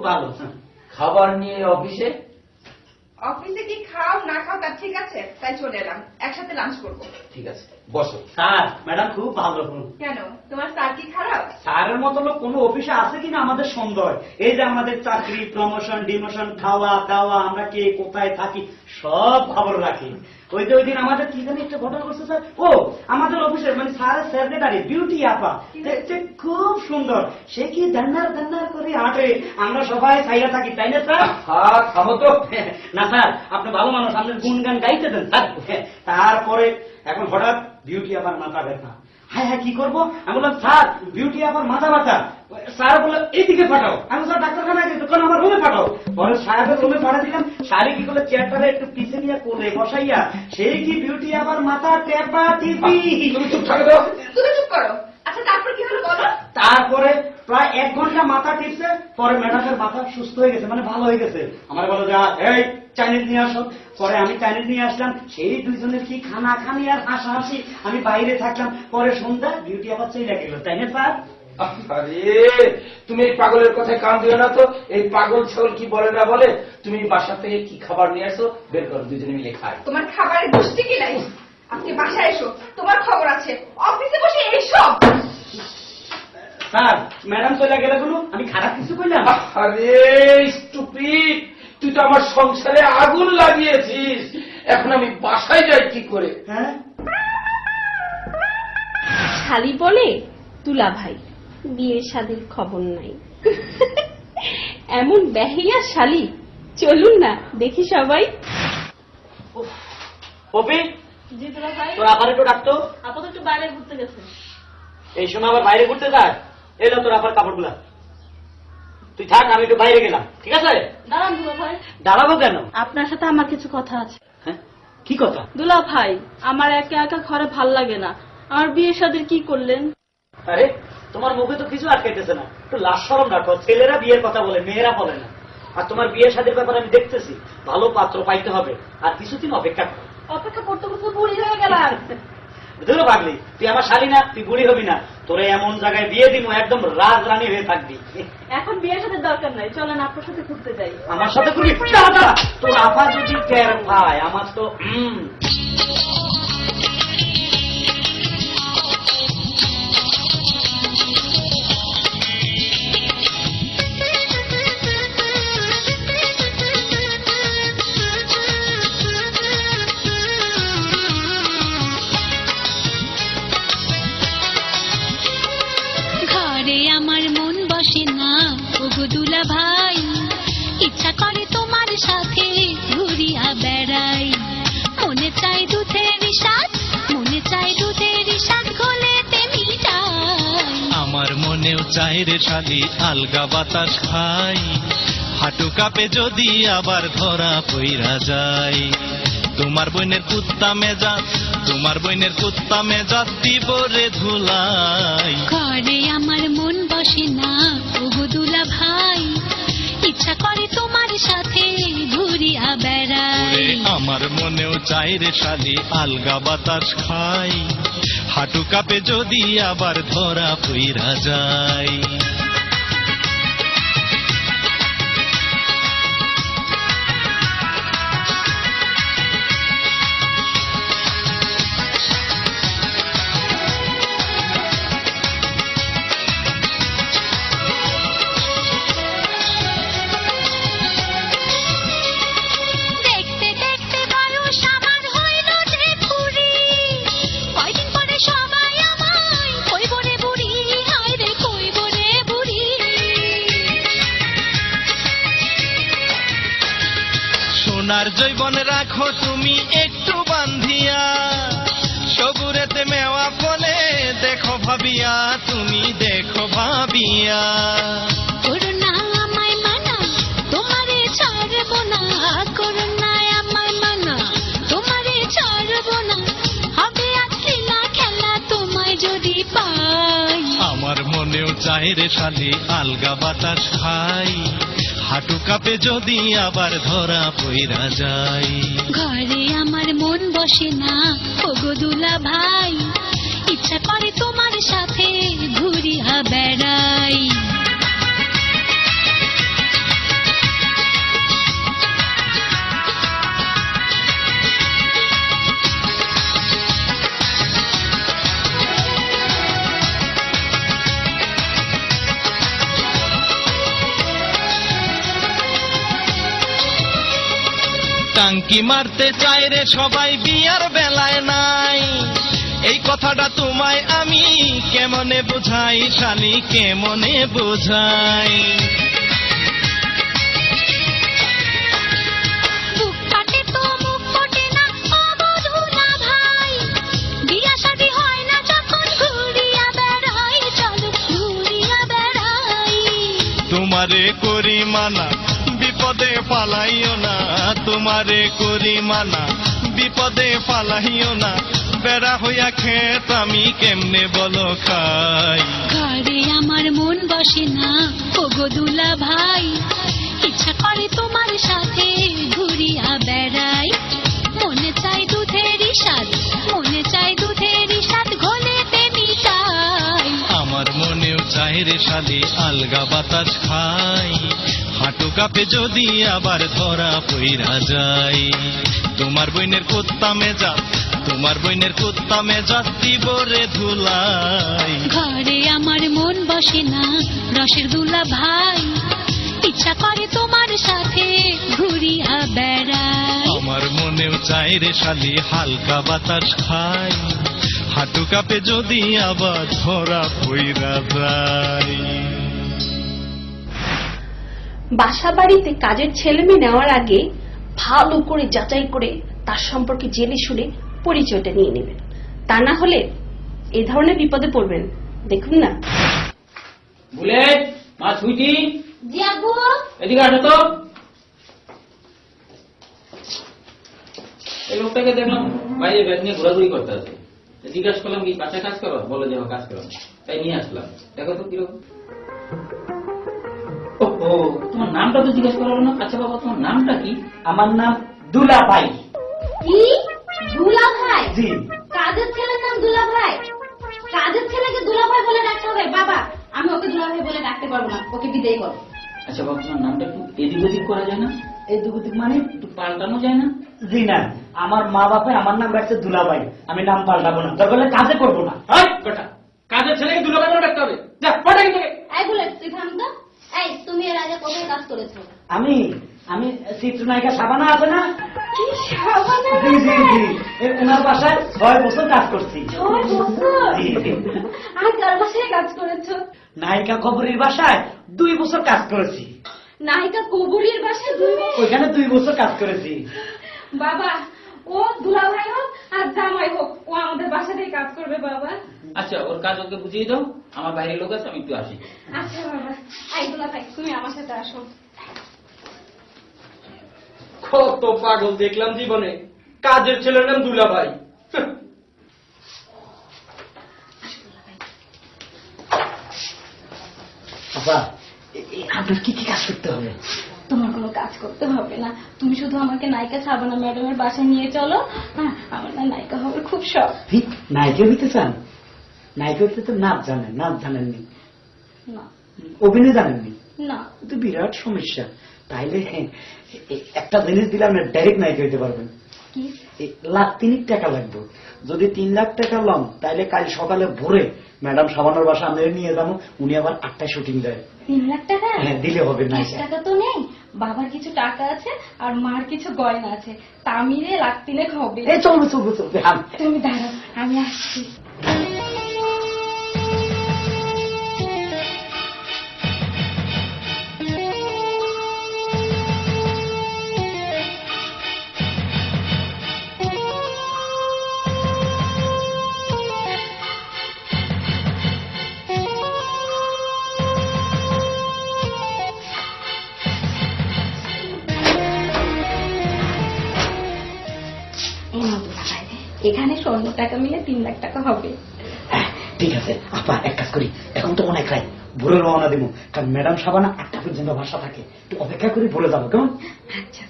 ভালো। খাবার নিয়ে অফিসে কি খাও না খাও তার ঠিক আছে, তাই চলে এলাম, একসাথে লাঞ্চ করবো। ঠিক আছে, বসো। স্যার ম্যাডাম খুব ভালো। কেন, তোমার স্যার কি খারাপ? স্যারের মতো লোক কোন অফিসে আছে কিনা আমাদের সন্দেহ। এই যে আমাদের চাকরি, প্রমোশন, ডিমোশন, খাওয়া দাওয়া, আমরা কে কোথায় থাকি সব খবর রাখি। ওই দিন আমাদের কি জানি একটা ঘটনা করছে স্যার। ও আমাদের অফিসের মানে স্যারের সেক্রেটারি বিউটি আপা দেখতে খুব সুন্দর, সে কি দান্নার দান্নার করে হাঁটে, আমরা সবাই ছাইয়া থাকি, তাই না স্যার? খাবো তো না স্যার, আপনি ভালো মানুষ, আপনার গুনগান গাইতে দেন স্যার। তারপরে এখন হঠাৎ বিউটি আপার মাথা ব্যথা। হ্যাঁ হ্যাঁ কি করবো? আমি বললাম স্যার বিউটি আপার মাথা ব্যথা। স্যার বললো এইদিকে পাঠাও। আমি স্যার ডাক্তারখানায় দোকান আমার রুমে পাঠাও। পরে সাহেবের রুমে পাঠা দিলাম। সারি কি করলে চেয়ারটারে একটু পিছে নিয়ে কোলে বসাইয়া সেই কি বিউটি আপার মাথা টেপা টিপি। তুমি চুপ থাকো, তুমি চুপ করো। আচ্ছা তারপর কি হলো বলো? তারপরে প্রায় 1 ঘন্টা মাথা টিপছে, পরে ম্যাডামের মাথা সুস্থ হয়ে গেছে, মানে ভালো হয়ে গেছে। আমার বলো যা এই চাইনিজ নিয়ে আসো। পরে আমি চাইনিজ নিয়ে আসলাম, সেই দুইজনের কি খানা খানি আর হাসাহাসি, আমি বাইরে থাকলাম। পরে সন্ধ্যা ডিউটি আবার চলে গেল, তাই না স্যার? আরে তুমি এই পাগলের কথায় কান দিও না তো। এই পাগল ছাগল কি বলে না বলে। তুমি বাসা থেকে কি খাবার নিয়ে আসো বের করো, দুজনে মিলে খাই। তোমার খাবারের দোষটি কি নাই? আজকে বাসায় এসো, তোমার খবর আছে। অফিসে বসে এইসব। স্যার ম্যাডাম চলে গেলে কোনো আমি খারাপ কিছু করলাম? আরে স্টুপিড, তুই তো আমার সংসারে আগুন লাগিয়েছিস। এখন আমি বাসায় যাই কি করে? হ্যাঁ শালি বলে তুলা ভাই, বিয়ের শাদীর খবর নাই। এমন বেহিয়া শালি, চলুন না দেখি সবাই। পপি জি তুলা ভাই। তোর আবার একটু ডাকতো। আপাতত একটু বাইরে ঘুরতে গেছে। এই সময় আবার বাইরে ঘুরতে যায়? এলো তোর আবার কাপড়গুলা, তুই থাক, আমি একটু বাইরে গেলাম, ঠিক আছে? দাঁড়ান দুলা ভাই। দাঁড়াবো কেন? আপনার সাথে আমার কিছু কথা আছে। হ্যাঁ কি কথা? দুলা ভাই, আমার একা একা ঘরে ভাল লাগে না। আমার বিয়ের শাদীর কি করলেন? আরে তোমার মুখে তো কিছু আটকাইতেছে না, একটু লাজ শরম রাখো। ছেলেরা বিয়ের কথা বলে, মেয়েরা বলে না। আর তোমার বিয়ের শাদীর ব্যাপারে আমি দেখতেছি, ভালো পাত্র পাইতে হবে, আর কিছুদিন অপেক্ষা করো। অপেক্ষা করতে করতে বুড়ি হয়ে গেলাম। বুঝলো পাগলি, তুই আমার শালী না, তুই বুড়ি হবি না। তোরে এমন জায়গায় বিয়ে দিব একদম রাজরানী হয়ে থাকবি। এখন বিয়ের সাথে দরকার নাই, চলেন আপনার সাথে ঘুরতে যাই। আমার সাথে তুই তোর আপা যদি টের পায় আমার তো আমার মন বসে না ওগো দুলা ভাই, ইচ্ছা করে তোমার সাথে ঘুরিয়া বেড়াই। মনে চাই দুধের স্বাদ, মনে চাই দুধের স্বাদ ঘোলেতে মিঠাই। আমার মনেও চাই রে শালি আলগা বাতাস খাই, হাঁটু কাঁপে যদি আবার ধরা পইরা যায়। তোমার বোনের কুত্তা মেজাজ, তোমার বোনের কুত্তা মেজাজ দিব রে ধুলাই। ঘরে আমার মন বসে না ওগো দুলা ভাই, ইচ্ছা করে তোমার সাথে ঘুরিয়া বেড়াই। আমার মনেও চাই রে শালি আলগা বাতাস খাই, হাঁটু কাঁপে যদি আবার ধরা পইরা যায়। সোনার জৈবন রাখো তুমি একটু বান্ধিয়া, সবুরেতে মেওয়া ফলে দেখো ভাবিয়া, তুমি দেখো ভাবিয়া। করুণা আমায় মানা, তোমারে ছাড়ব না, করুণা আমায় মানা, তোমারে ছাড়ব না। হবে আজ লীলা খেলা তোমায় যদি পাই। আমার মনেও চাই রে শালি আলগা বাতাস খাই, হাঁটু কাঁপে যদি আবার ধরা পইরা যায়। ঘরে আমার মন বসে না ওগো দুলা ভাই, ইচ্ছা করে তোমার সাথে ঘুরিয়া বেড়াই। টাঙ্কি মারতে চায় রে সবাই, বিয়ার বেলায় নাই। এই কথাটা তোমায় আমি কেমনে বোঝাই শালি, কেমনে বোঝাই। বুক কাটে তো মুখ ফোটে না অবধূলা ভাই, বিয়া শাদী হয় না যখন ঘুরিয়া বেড়াই, চলো ঘুরিয়া বেড়াই। তোমারে করি মানা বিপদে পালাইও না, তোমারে করি মানা বিপদে পালাইও না। বেড়া হইয়া খেত আমি কেমনে বলো খাই। ঘরে আমার মন বসে না ওগো দুলা ভাই, ইচ্ছা করে তোমার সাথে ঘুরিয়া বেড়াই। মনে চাই দুধেরই স্বাদ, মনে চাই দুধেরই স্বাদ ঘোলেতে মিটাই। আমার মনেও চাই রে শালি আলগা বাতাস খাই, হাঁটু কাঁপে যদি আবার ধরা পইরা যাই। তোমার বইনের কুত্তা মেজাজ, তোমার বইনের কুত্তা মেজাজ দিবরে ধুলাই। ঘরে আমার মন বসে না রসের দুলা ভাই, ইচ্ছা করে তোমার সাথে ঘুরিয়া বেড়াই। আমার মনেও চাই রে শালি হালকা বাতাস খাই, হাঁটু কাঁপে যদি আবার ধরা পইরা যাই। বাসা বাড়িতে কাজের ছেলে মেয়ে নেওয়ার আগে ভালো করে যাচাই করে তার সম্পর্কে জেনে শুনে পরিচয়টা নিয়ে নেবেন, তা না হলে এই ধরনের বিপদে পড়বেন। দেখুন না। বুলেট, মা সুইটি, জি আব্বু। এদিকে আসো তো। এই লোকটাকে দেখলাম বাইরে ব্যাগ নিয়ে ঘোরাঘুরি করতে আছে। জিজ্ঞাসা করলাম কি বাসায় কাজ করো, বলো যে কাজ করো, তাই নিয়ে আসলাম। দেখো তো কিরকম। ও তোমার নামটা তো জিজ্ঞাসা করা হলো না। আচ্ছা বাবা, তোমার নামটা কি? আমার নাম দুলা ভাই। কি দুলা ভাই? জি। কাজের ছেলের নাম দুলা ভাই? কাজের ছেলেকে দুলা ভাই বলে ডাকতে হবে? বাবা, আমি ওকে দুলা ভাই বলে ডাকতে পারবো না, ওকে বিদায় করো। আচ্ছা বাবা, তোমার নামটা একটু এদিক ওদিক করা যায় না? এদিক ওদিক মানে একটু পাল্টানো যায় না? জি না, আমার মা বাপে আমার নাম রাখছে দুলা ভাই, আমি নাম পাল্টাবো না, দরকার হলে কাজে করবো না। কাজের ছেলেকে দুলা ভাই বলে ডাকতে হবে? যা পড়ে গেছে। এই বুলেট, তুই থাম তো। এই, তুমি এর আগে কোথায় কাজ করেছো? আমি আমি চিত্রনায়িকা সাবানা আছে না? কি সাবানা? জি জি জি, ওনার বাসায় 6 বছর কাজ করছি। 6 বছর? জি জি। আর কার বাসায় কাজ করেছো? নায়িকা কবরীর বাসায় 2 বছর কাজ করেছি। নায়িকা কবুরির বাসায় 2 বছর? ওইখানে 2 বছর কাজ করেছি। বাবা, ও দুলা ভাই হোক আর জামাই হোক, ও আমাদের বাসাতেই কাজ করবে বাবা। আচ্ছা, ওর কাজ ওকে বুঝিয়ে দাও। আমার বাইরের লোক আছে, আমি একটু আসি। আচ্ছা বাবা। এই দুলা ভাই, তুমি আমার সাথে আসো। কত পাগল দেখলাম জীবনে, কাজের ছেলের নাম দুলা ভাই। বাবা, আপনার কি কি কাজ করতে হবে? তোমার কোনো কাজ করতে হবে না, তুমি শুধু আমাকে নায়িকা সাবানা ম্যাডামের বাসায় নিয়ে চলো। হ্যাঁ, আমার না নায়িকা হবে খুব শখ। ঠিক, নায়িকা হইতে চান? নায়িকা হইতে তো নাচ জানেন, নাচ জানেননি, না অভিনয় জানেননি, না, তো বিরাট সমস্যা। তাইলে একটা জিনিস দিলাম না, ডাইরেক্ট নায়িকা হইতে পারবেন। কি? 1,03,000 টাকা লাগবে। যদি 3 লাখ টাকা লম, তাইলে কাল সকালে ভোরে ম্যাডাম সাবানার বাসা আমি নিয়ে যাবো, উনি আবার 8টায় শুটিং দেয়। 3 লাখ টাকা? হ্যাঁ, দিলে হবে না। 10 টাকা তো নেই, বাবার কিছু টাকা আছে আর মার কিছু গয়না আছে, তা মিলে 1,03,000 হবে। এই চলবে চলবে চলবে। তুমি দাঁড়াও, আমি আসছি। এখানে স্বর্ণ টাকা মিলে 3 লাখ টাকা হবে। হ্যাঁ, ঠিক আছে আপা, এক কাজ করি, এখন তো অনেক রায়, ভোরে রওনা দেবো, কারণ ম্যাডাম সাবানা 8টা পর্যন্ত বাসা থাকে, একটু অপেক্ষা করে ভোরে যাবো, কেমন? আচ্ছা।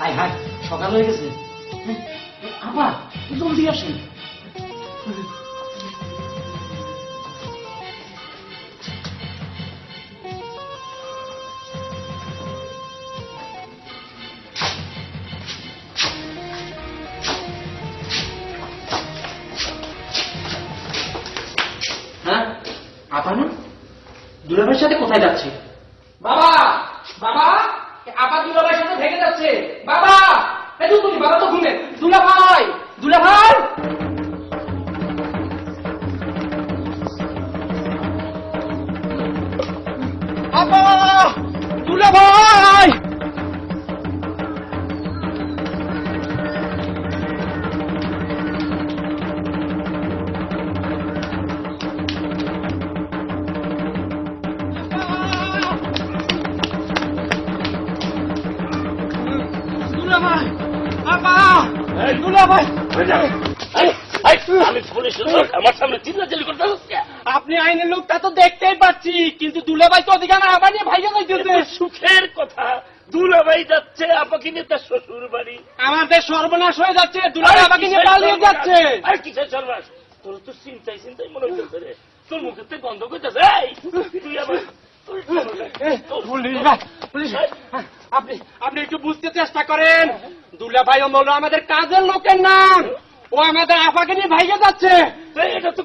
হাই হাই, সকাল হয়ে গেছে। আপা জলদি আসেন। হ্যাঁ, আপা না দুলাভাইয়ের সাথে কোথায় যাচ্ছে? বাবা বাবা আপা দুলাভাইয়ের সাথে ভেগে যাচ্ছে। বাবা এই তো তুমি, বাবা তো ঘুমে। দুলাভাই দুলাভাই আপা দুলাভাই দুলাভাই আপা দুলাভাই আমি পুলিশ আমার সামনে চিল্লাচিল্লি করতে হচ্ছে। আপনি আইনের লোক তা তো দেখতেই পাচ্ছি, কিন্তু দুলাভাই তো অধিকার আবার নিয়ে ভাইয়া যাইতেছে। সুখের কথা, দুলাভাই যাচ্ছে আপাকে নিয়ে তার শ্বশুর বাড়ি। আমাদের সর্বনাশ হয়ে যাচ্ছে, দুলাভাই আমাকে নিয়ে পালিয়ে যাচ্ছে। আর কিসের সর্বনাশ? তোর তো চিন্তাই মনে হইতেছে রে, তোর মুখে তো গন্ধ করতেছে। তুই আবার আপনি একটু বুঝতে চেষ্টা করেন, দুলাভাই ও মৌলা আমাদের কাজের লোকের নাম। ও আমাদের আপাকে নিয়ে ভাইগে যাচ্ছে। এটা তো